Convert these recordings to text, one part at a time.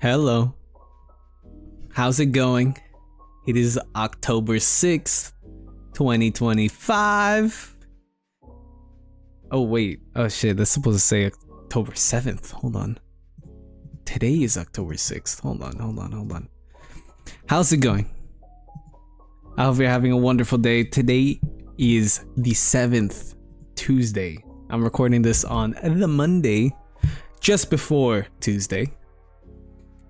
Hello. How's it going? It is October 6th, 2025. Oh, wait. Oh, shit. That's supposed to say October 7th. Hold on. Today is October 6th. Hold on. How's it going? I hope you're having a wonderful day. Today is the 7th, Tuesday. I'm recording this on the Monday, just before Tuesday.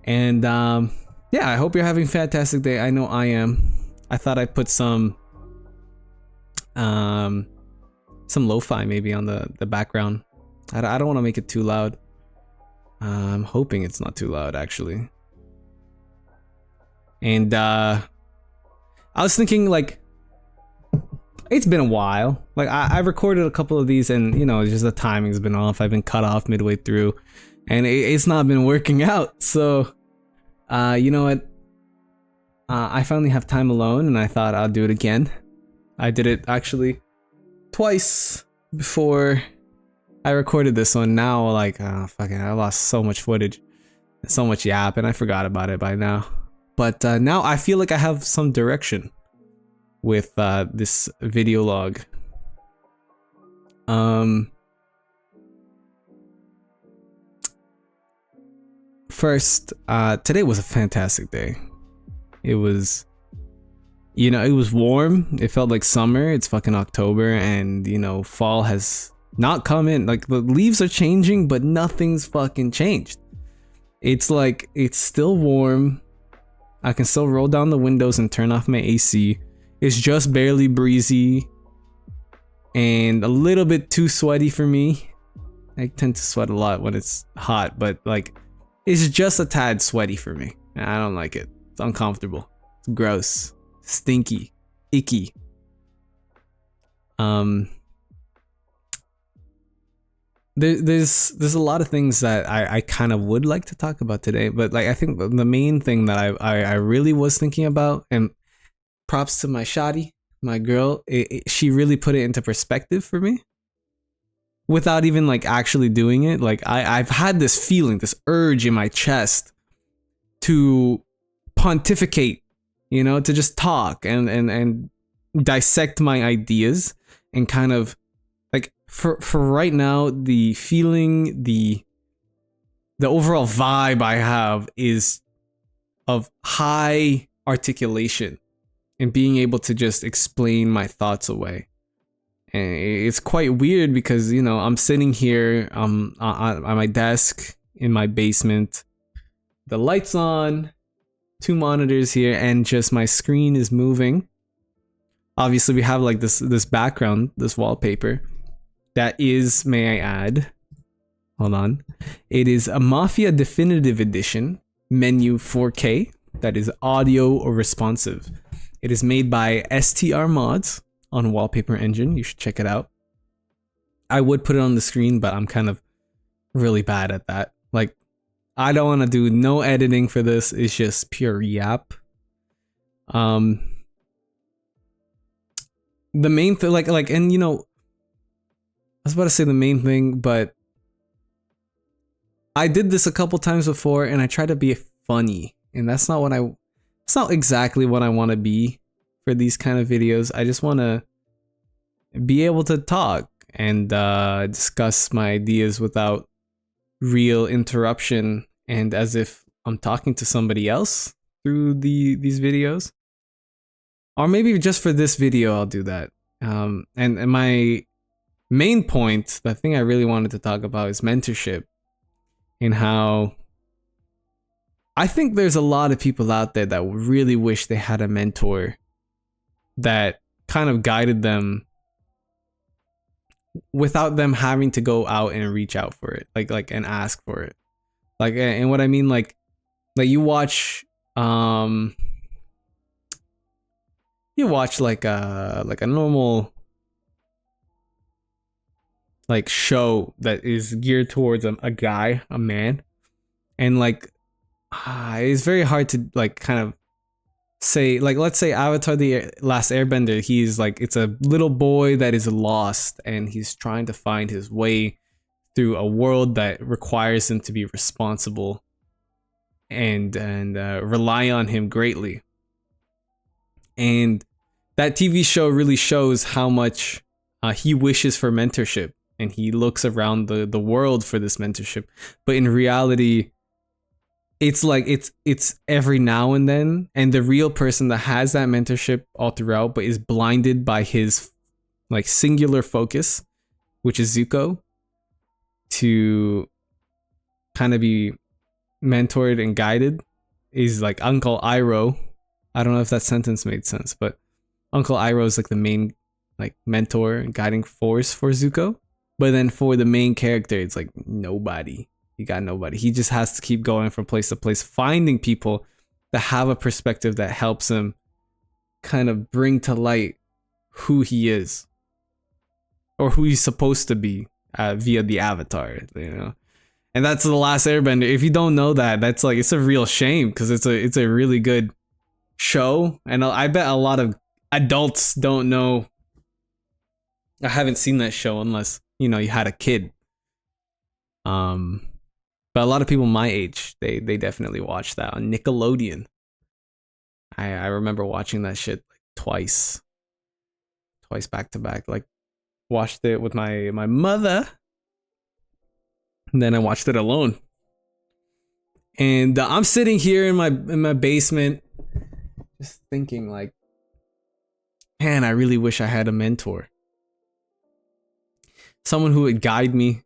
And yeah, I hope you're having a fantastic day. I know I am. I thought I'd put some lo-fi maybe on the background. I don't want to make it too loud. I'm hoping it's not too loud actually. And I was thinking, like, it's been a while. Like I've recorded a couple of these and, you know, just the timing's been off. I've been cut off midway through and it's not been working out. So, you know what? I finally have time alone and I thought I'll do it again. I did it actually twice before I recorded this one. Now, like, fucking, I lost so much footage, so much yap, and I forgot about it by now. But now I feel like I have some direction with this video log. First, today was a fantastic day. It was, you know, it was warm. It felt like summer. It's fucking October, and you know, fall has not come in. Like, the leaves are changing, but nothing's fucking changed. It's like, it's still warm. I can still roll down the windows and turn off my AC. It's just barely breezy and a little bit too sweaty for me. I tend to sweat a lot when it's hot, but like, it's just a tad sweaty for me. I don't like it. It's uncomfortable. It's gross. Stinky. Icky. There's a lot of things that I kind of would like to talk about today, but like, I think the main thing that I really was thinking about, and props to my shawty, my girl, she really put it into perspective for me without even like actually doing it. Like I've had this feeling, this urge in my chest to pontificate, you know, to just talk and dissect my ideas and kind of, like, for right now, the feeling, the overall vibe I have is of high articulation and being able to just explain my thoughts away. And it's quite weird because, you know, I'm sitting here on my desk in my basement, the lights on, 2 monitors here, and just my screen is moving. Obviously we have like this background, this wallpaper. That is, may I add, hold on, it is a Mafia Definitive Edition Menu 4K that is audio or responsive. It is made by STR Mods on Wallpaper Engine. You should check it out. I would put it on the screen, but I'm kind of really bad at that. Like, I don't want to do no editing for this. It's just pure yap. The main thing, like, and you know, I was about to say the main thing, but I did this a couple times before and I tried to be funny, and that's not exactly what I want to be for these kind of videos. I just want to be able to talk and discuss my ideas without real interruption and as if I'm talking to somebody else through these videos. Or maybe just for this video I'll do that. And my main point, the thing I really wanted to talk about, is mentorship, and how I think there's a lot of people out there that really wish they had a mentor that kind of guided them without them having to go out and reach out for it, like and ask for it. Like, and what I mean, like you watch like a normal like show that is geared towards a guy, a man, and like it's very hard to like kind of say, like, let's say Avatar the Last Airbender, he's like, it's a little boy that is lost and he's trying to find his way through a world that requires him to be responsible and rely on him greatly. And that TV show really shows how much he wishes for mentorship, and he looks around the world for this mentorship. But in reality, it's like it's every now and then, and the real person that has that mentorship all throughout, but is blinded by his like singular focus, which is Zuko, to kind of be mentored and guided, is like Uncle Iroh. I don't know if that sentence made sense, but Uncle Iroh is like the main like mentor and guiding force for Zuko. But then for the main character, it's like nobody. He got nobody. He just has to keep going from place to place, finding people that have a perspective that helps him kind of bring to light who he is or who he's supposed to be via the avatar, you know. And that's The Last Airbender. If you don't know that, that's like, it's a real shame, because it's a really good show, and I bet a lot of adults don't know. I haven't seen that show unless, you know, you had a kid. But a lot of people my age, they definitely watch that on Nickelodeon. I remember watching that shit like twice back to back. Like, watched it with my mother, and then I watched it alone. And I'm sitting here in my basement, just thinking like, man, I really wish I had a mentor. Someone who would guide me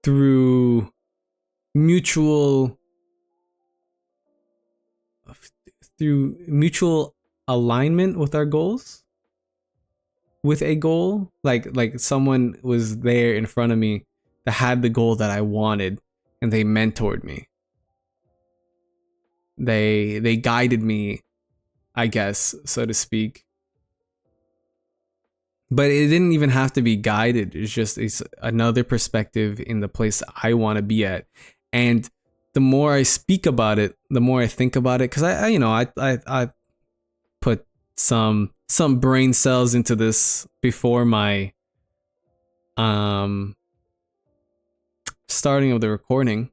through mutual alignment with our goals, with a goal, like someone was there in front of me that had the goal that I wanted, and they mentored me. They guided me, I guess, so to speak. But it didn't even have to be guided. It's another perspective in the place I want to be at. And the more I speak about it, the more I think about it, because I put some brain cells into this before my starting of the recording.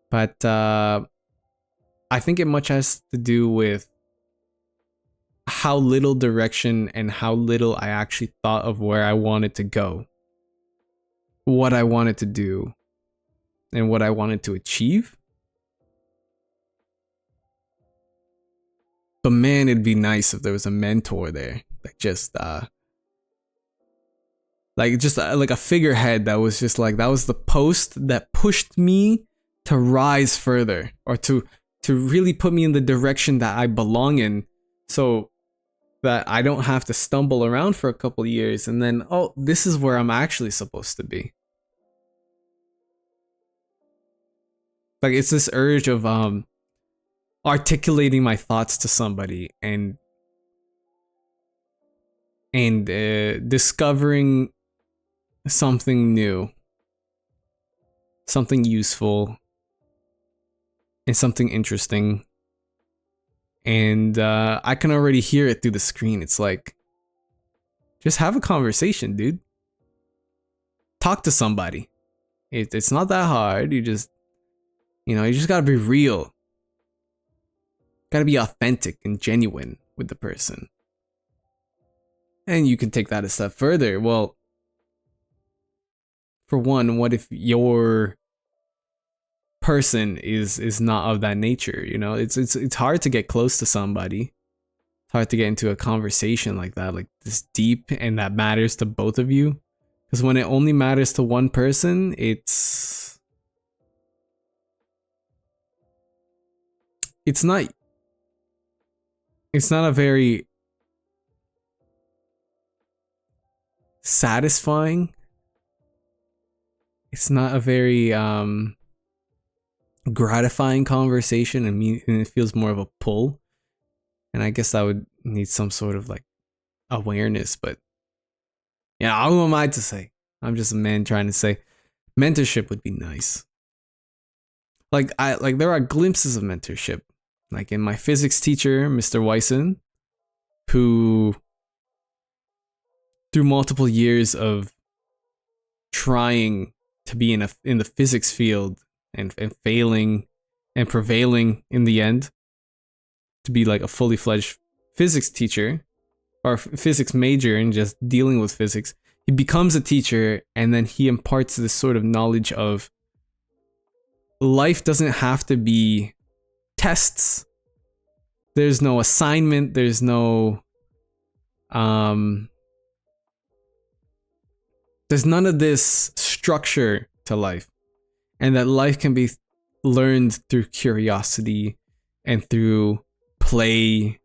But I think it much has to do with how little direction and how little I actually thought of where I wanted to go, what I wanted to do, and what I wanted to achieve. But man, it'd be nice if there was a mentor there, like like a figurehead that was just like, that was the post that pushed me to rise further, or to really put me in the direction that I belong in, so that I don't have to stumble around for a couple years and then, oh, this is where I'm actually supposed to be. Like, it's this urge of articulating my thoughts to somebody and discovering something new, something useful, and something interesting. And I can already hear it through the screen. It's like, just have a conversation, dude. Talk to somebody. It's not that hard. You just gotta be real. Gotta be authentic and genuine with the person. And you can take that a step further. Well, for one, what if your person is not of that nature? You know, it's hard to get close to somebody. It's hard to get into a conversation like that, like this deep, and that matters to both of you. Because when it only matters to one person, it's not a very satisfying. It's not a very gratifying conversation, and it feels more of a pull. And I guess I would need some sort of like awareness, but yeah, who am I to say? I'm just a man trying to say mentorship would be nice. Like there are glimpses of mentorship, like in my physics teacher, Mr. Wyson, who through multiple years of trying to be in the physics field and failing and prevailing in the end to be like a fully fledged physics teacher or physics major and just dealing with physics. He becomes a teacher, and then he imparts this sort of knowledge of life doesn't have to be tests. There's no assignment. There's no there's none of this structure to life, and that life can be learned through curiosity and through play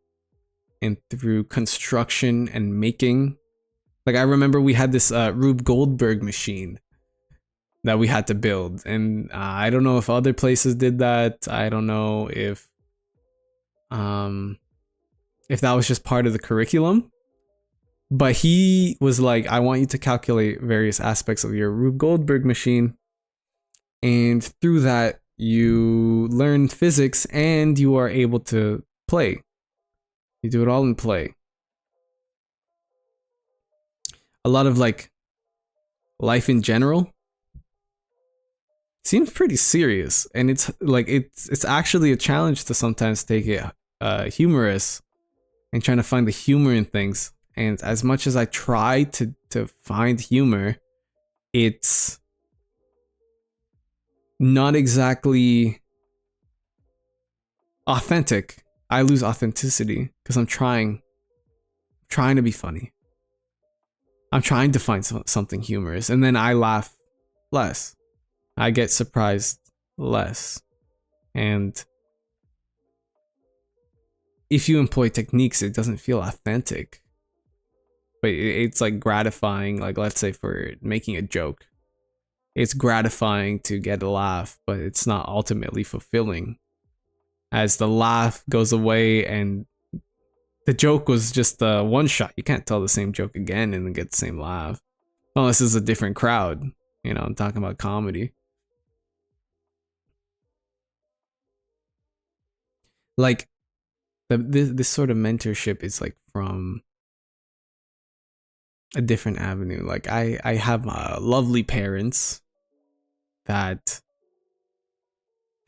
and through construction and making. Like, I remember we had this Rube Goldberg machine that we had to build, and I don't know if other places did that. I don't know if that was just part of the curriculum. But he was like, I want you to calculate various aspects of your Rube Goldberg machine, and through that you learn physics and you are able to play. You do it all in play. A lot of like life in general seems pretty serious, and it's like it's actually a challenge to sometimes take it humorous and trying to find the humor in things. And as much as I try to find humor, it's not exactly authentic. I lose authenticity because I'm trying to be funny. I'm trying to find something humorous, and then I laugh less. I get surprised less. And if you employ techniques, it doesn't feel authentic. But it's like gratifying, like let's say for making a joke. It's gratifying to get a laugh, but it's not ultimately fulfilling. As the laugh goes away and the joke was just a one shot. You can't tell the same joke again and get the same laugh. Unless it's a different crowd. You know, I'm talking about comedy. Like, this sort of mentorship is like from a different avenue. Like, I have lovely parents that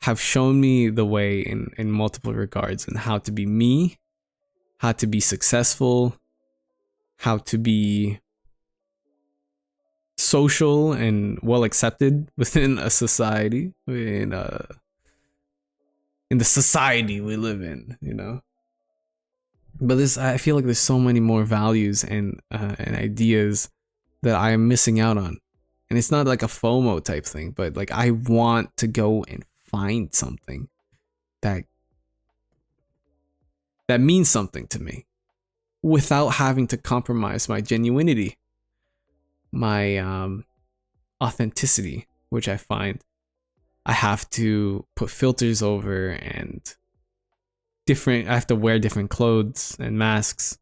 have shown me the way in multiple regards, and how to be me, how to be successful, how to be social and well accepted within a society, in the society we live in, you know. But I feel like there's so many more values and ideas that I am missing out on. And it's not like a FOMO type thing, but like I want to go and find something that means something to me without having to compromise my genuinity, my authenticity, which I find I have to put filters over, and I have to wear different clothes and masks.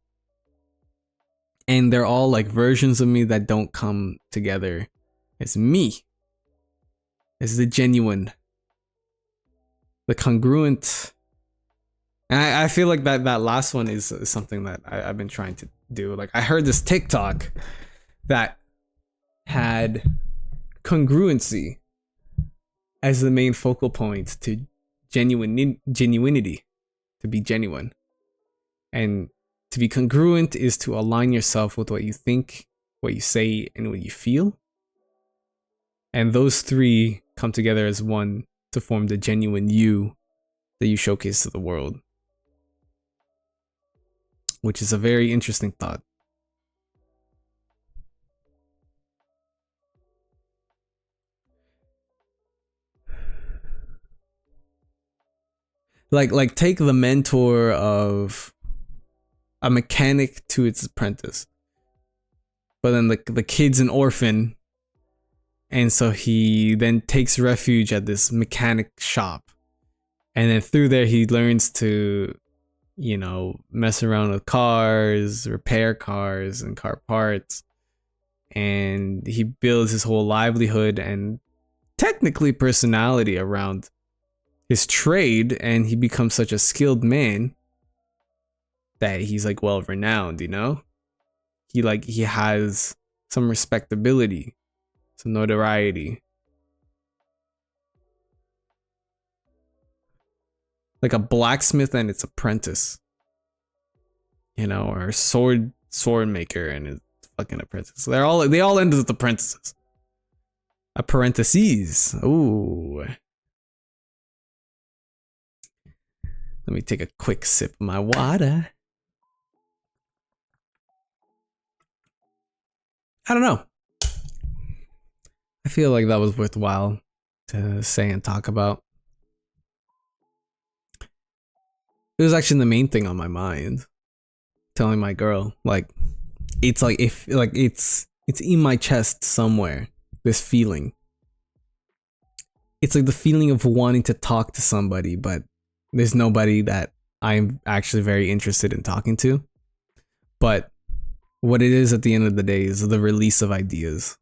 And they're all like versions of me that don't come together as me, as the genuine, the congruent. And I feel like that last one is something that I've been trying to do. Like, I heard this TikTok that had congruency as the main focal point to genuinity, to be genuine. And to be congruent is to align yourself with what you think, what you say, and what you feel. And those three come together as one to form the genuine you that you showcase to the world. Which is a very interesting thought. Like take the mentor of a mechanic to its apprentice. But then the kid's an orphan, and so he then takes refuge at this mechanic shop. And then through there he learns to, you know, mess around with cars, repair cars and car parts. And he builds his whole livelihood and technically personality around his trade, and he becomes such a skilled man that he's like well renowned, you know? He has some respectability, some notoriety. like a blacksmith and its apprentice, you know, or a sword maker and his fucking apprentice. They all end with apprentices. Apprentices. Ooh. Let me take a quick sip of my water. I don't know. I feel like that was worthwhile to say and talk about. It was actually the main thing on my mind. Telling my girl, like, it's like if like it's in my chest somewhere. This feeling. It's like the feeling of wanting to talk to somebody, but there's nobody that I'm actually very interested in talking to. But what it is at the end of the day is the release of ideas.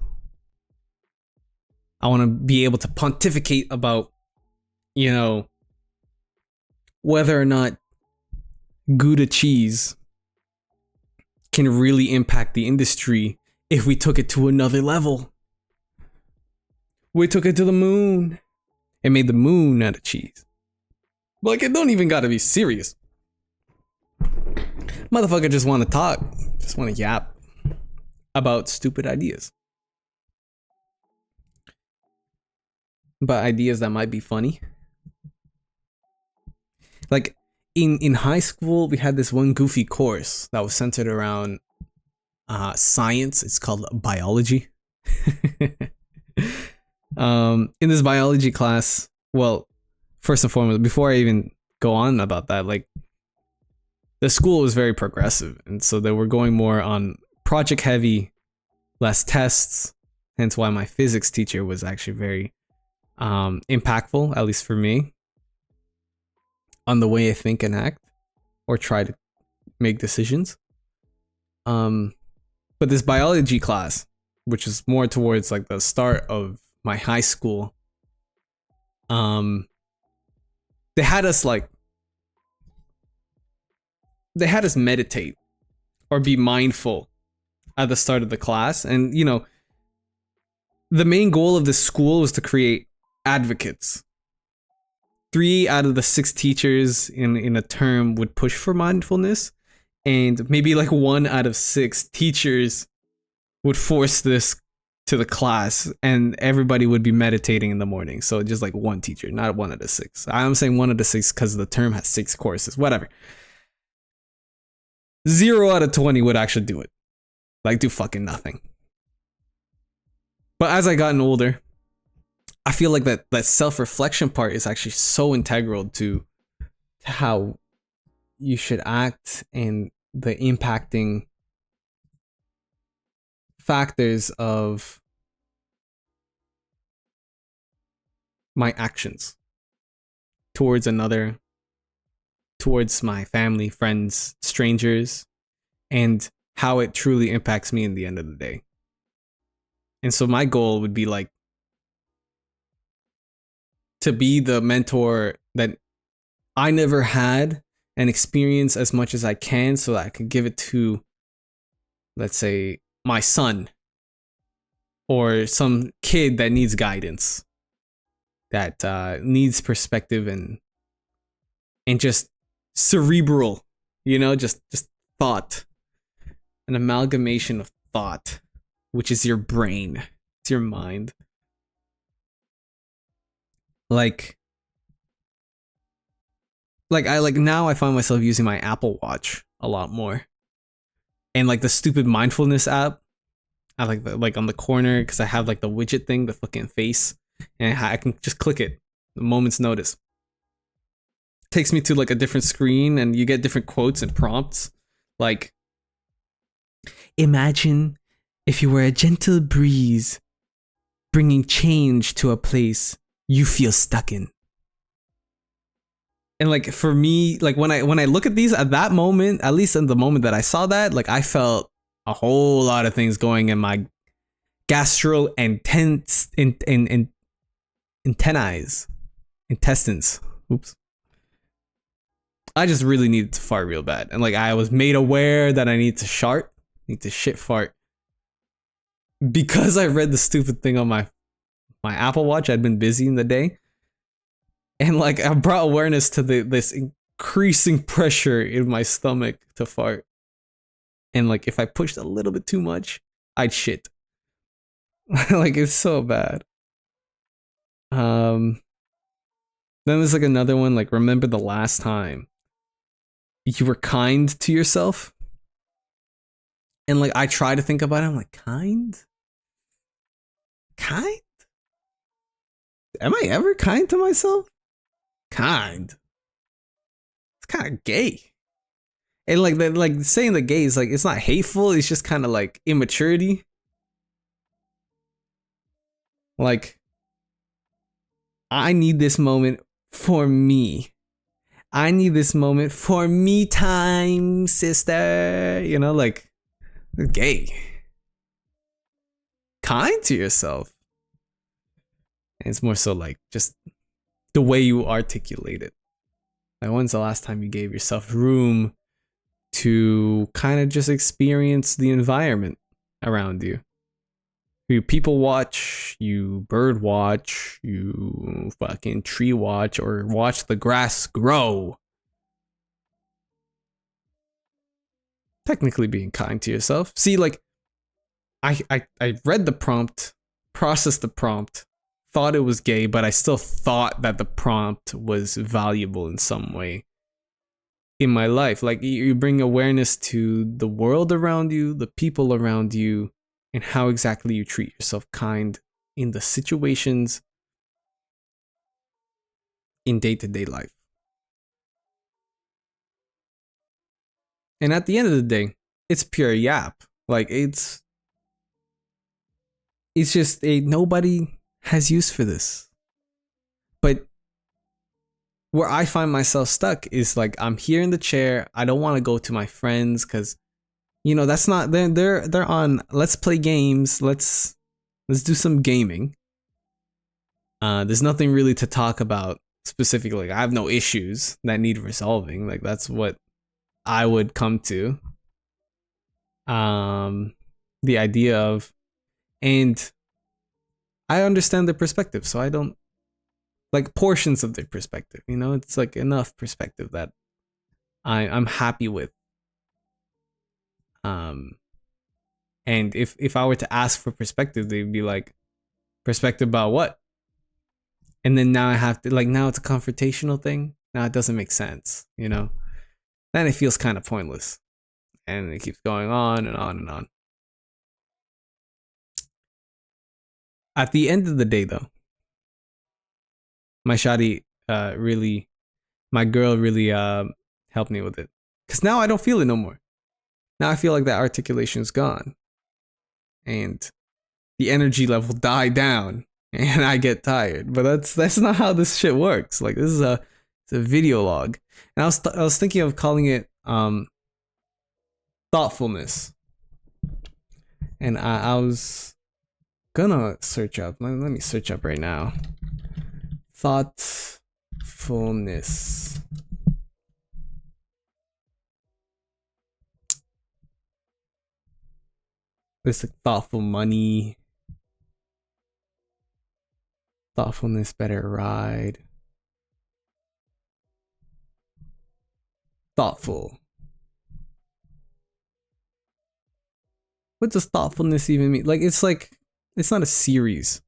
I want to be able to pontificate about, you know, whether or not Gouda cheese can really impact the industry if we took it to another level. We took it to the moon and made the moon out of cheese. Like, it don't even gotta be serious. Motherfucker just want to talk, just want to yap about stupid ideas. But ideas that might be funny. Like, in high school, we had this one goofy course that was centered around science. It's called biology. In this biology class, well, first and foremost, before I even go on about that, like, the school was very progressive, and so they were going more on project heavy, less tests. Hence why my physics teacher was actually very impactful, at least for me, on the way I think and act or try to make decisions. But this biology class, which is more towards like the start of my high school, they had us meditate or be mindful at the start of the class. And, you know, the main goal of this school was to create advocates. 3 out of the 6 teachers in a term would push for mindfulness, and maybe like 1 out of 6 teachers would force this to the class, and everybody would be meditating in the morning. So just like 1 teacher, not 1 out of 6. I'm saying 1 out of 6 because the term has 6 courses, whatever. 0 out of 20 would actually do it. Like, do fucking nothing. But as I gotten older, I feel like that self-reflection part is actually so integral to how you should act and the impacting factors of my actions towards another, towards my family, friends, strangers, and how it truly impacts me in the end of the day. And so my goal would be like to be the mentor that I never had and experience as much as I can so that I could give it to, let's say, my son or some kid that needs guidance, that needs perspective and just cerebral, you know, just thought, an amalgamation of thought, which is your brain, it's your mind. Like now I find myself using my Apple Watch a lot more, and like the stupid mindfulness app, I like on the corner because I have like the widget thing, the fucking face, and I can just click it, a moment's notice. Takes me to like a different screen, and you get different quotes and prompts, like, imagine if you were a gentle breeze bringing change to a place you feel stuck in. And like for me, like when I look at these at that moment, at least in the moment that I saw that, like I felt a whole lot of things going in my intestines. Oops. I just really needed to fart real bad. And like I was made aware that I need to shit fart. Because I read the stupid thing on my Apple Watch. I'd been busy in the day. And like I brought awareness to this increasing pressure in my stomach to fart. And like if I pushed a little bit too much, I'd shit. Like it's so bad. Um then there's like another one, like remember the last time you were kind to yourself? And like I try to think about it, I'm like, kind? Kind? Am I ever kind to myself? Kind. It's kind of gay. And like saying the gay is like it's not hateful, it's just kind of like immaturity. Like I need this moment for me. I need this moment for me time, sister. You know, like gay. Kind to yourself. And it's more so like just the way you articulate it. Like when's the last time you gave yourself room to kind of just experience the environment around you? You people watch, you bird watch, you fucking tree watch, or watch the grass grow. Technically being kind to yourself. See, like, I read the prompt, processed the prompt, thought it was gay, but I still thought that the prompt was valuable in some way in my life. Like, you bring awareness to the world around you, the people around you, and how exactly you treat yourself kind in the situations in day-to-day life. And at the end of the day, it's pure yap. Like it's just nobody has use for this. But where I find myself stuck is like I'm here in the chair. I don't want to go to my friends because you know that's not they're on let's play games. Let's do some gaming. There's nothing really to talk about specifically. Like, I have no issues that need resolving. Like that's what I would come to. The idea of, and I understand their perspective, so I don't like portions of their perspective. You know, it's like enough perspective that I'm happy with. Um, and if I were to ask for perspective, they'd be like, perspective about what? And then now I have to like now it's a confrontational thing. Now it doesn't make sense, you know. Then it feels kind of pointless, and it keeps going on and on and on. At the end of the day, though, my shawty really, my girl really helped me with it. Cause now I don't feel it no more. Now I feel like that articulation's gone, and the energy level died down, and I get tired. But that's not how this shit works. Like this is it's a video log, and I was thinking of calling it thoughtfulness, and I was gonna search up. Let me search up right now. Thoughtfulness. There's like thoughtful money. Thoughtfulness, better ride. Thoughtful. What does thoughtfulness even mean? Like it's not a series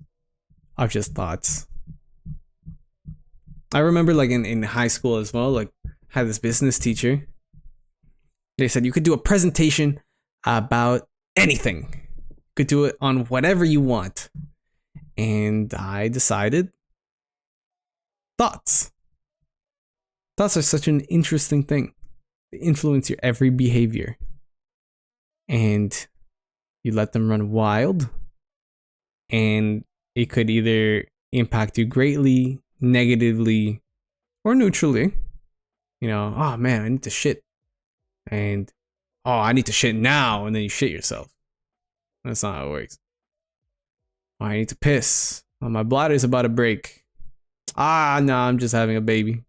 of just thoughts. I remember like in high school as well, like had this business teacher. They said you could do a presentation about anything. You could do it on whatever you want. And I decided thoughts. Thoughts are such an interesting thing. They influence your every behavior. And you let them run wild, and it could either impact you greatly, negatively, or neutrally. You know, oh man, I need to shit. And oh, I need to shit now, and then you shit yourself. That's not how it works. Oh, I need to piss. Oh, my bladder's about to break. Ah, no, I'm just having a baby.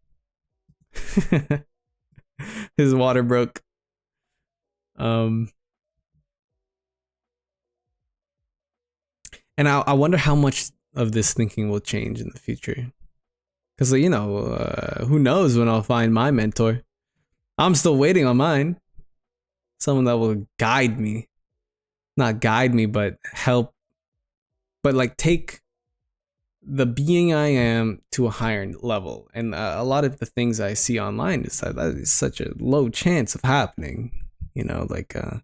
His water broke. And I wonder how much of this thinking will change in the future. Because, you know, who knows when I'll find my mentor. I'm still waiting on mine. Someone that will guide me. Not guide me, but help. But like take the being I am to a higher level. And a lot of the things I see online is that is such a low chance of happening. You know, like, you're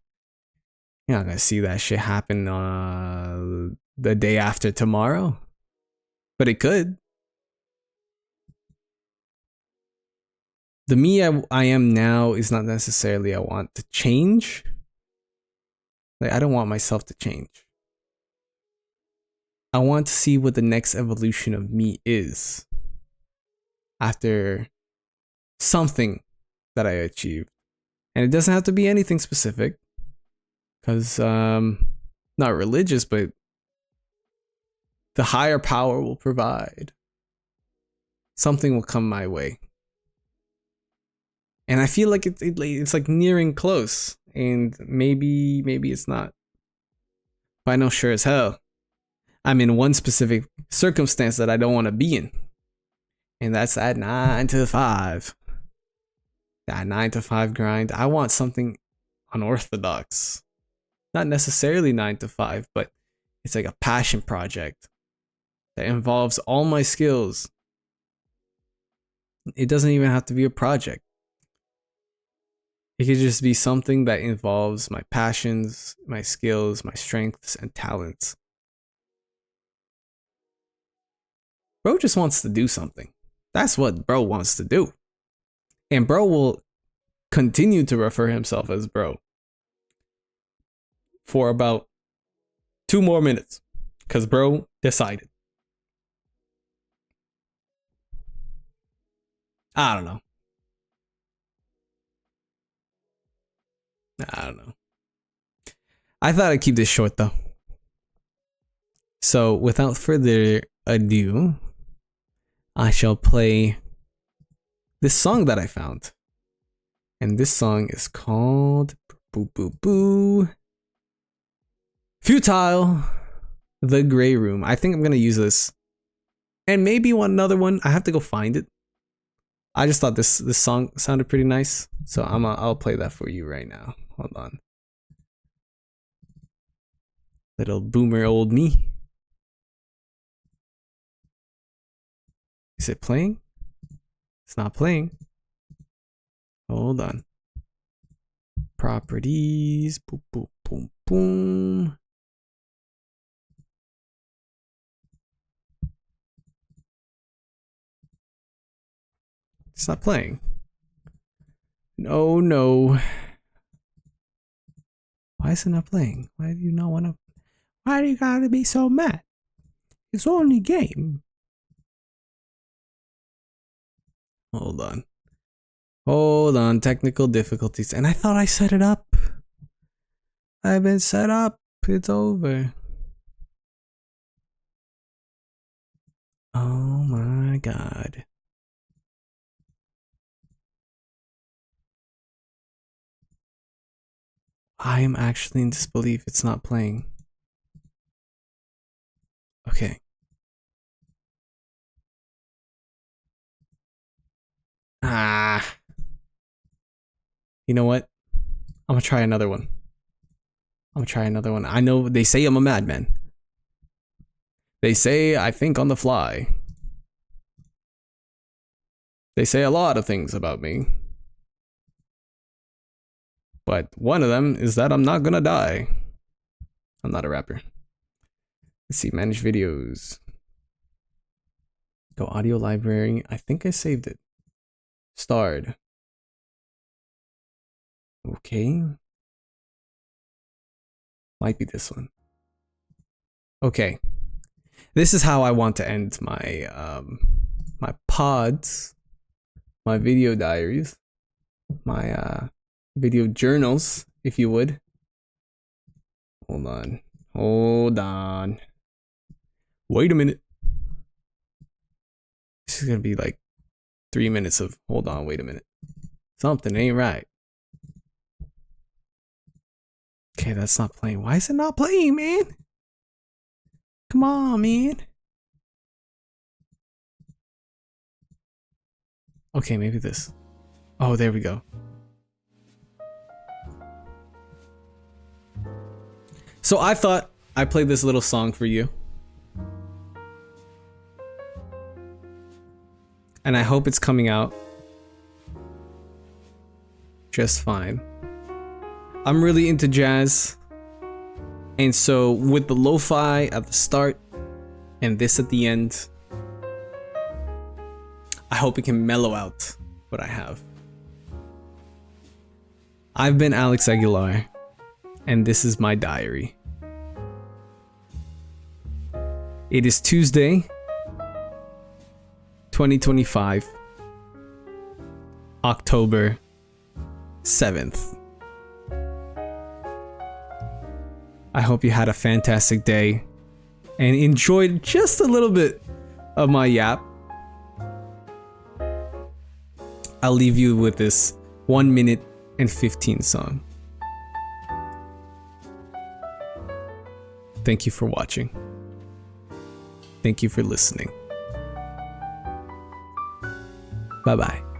not going to see that shit happen the day after tomorrow. But it could. The me I am now is not necessarily I want to change. Like, I don't want myself to change. I want to see what the next evolution of me is after something that I achieved. And it doesn't have to be anything specific. Because, not religious, but the higher power will provide. Something will come my way. And I feel like it's like nearing close. And maybe it's not. But I know sure as hell I'm in one specific circumstance that I don't want to be in. And that's that 9 to 5. That 9 to 5 grind. I want something unorthodox. Not necessarily 9 to 5, but it's like a passion project that involves all my skills. It doesn't even have to be a project. It could just be something that involves my passions, my skills, my strengths, and talents. Bro just wants to do something. That's what bro wants to do. And bro will continue to refer himself as bro for about 2 more minutes. Because bro decided. I don't know. I thought I'd keep this short though. So without further ado, I shall play this song that I found. And this song is called Boo Boo Boo Futile, The Grey Room. I think I'm gonna use this. And maybe another one. I have to go find it. I just thought this song sounded pretty nice. So I'll play that for you right now. Hold on. Little boomer old me. Is it playing? It's not playing. Hold on. Properties. Boom, boom, boom, boom. It's not playing. No. Why is it not playing? Why do you not want to? Why do you gotta be so mad? It's only a game. Hold on. Technical difficulties. And I thought I set it up. I've been set up. It's over. Oh my god. I am actually in disbelief. It's not playing. Okay. You know what? I'm gonna try another one. I know they say I'm a madman. They say I think on the fly. They say a lot of things about me. But one of them is that I'm not gonna die. I'm not a rapper. Let's see, manage videos. Go audio library. I think I saved it. Starred. Okay. Might be this one. Okay. This is how I want to end my my pods, my video diaries, my video journals, if you would. Hold on. Wait a minute. This is gonna be like 3 minutes of hold on, wait a minute. Something ain't right. Okay, that's not playing. Why is it not playing, man? Come on, man. Okay, maybe this. Oh, there we go. So I thought I'd play this little song for you. And I hope it's coming out just fine. I'm really into jazz. And so with the lo-fi at the start and this at the end, I hope it can mellow out what I have. I've been Alex Aguilar, and this is my diary. It is Tuesday, 2025, October 7th. I hope you had a fantastic day and enjoyed just a little bit of my yap. I'll leave you with this 1 minute and 15 song. Thank you for watching. Thank you for listening. Bye bye.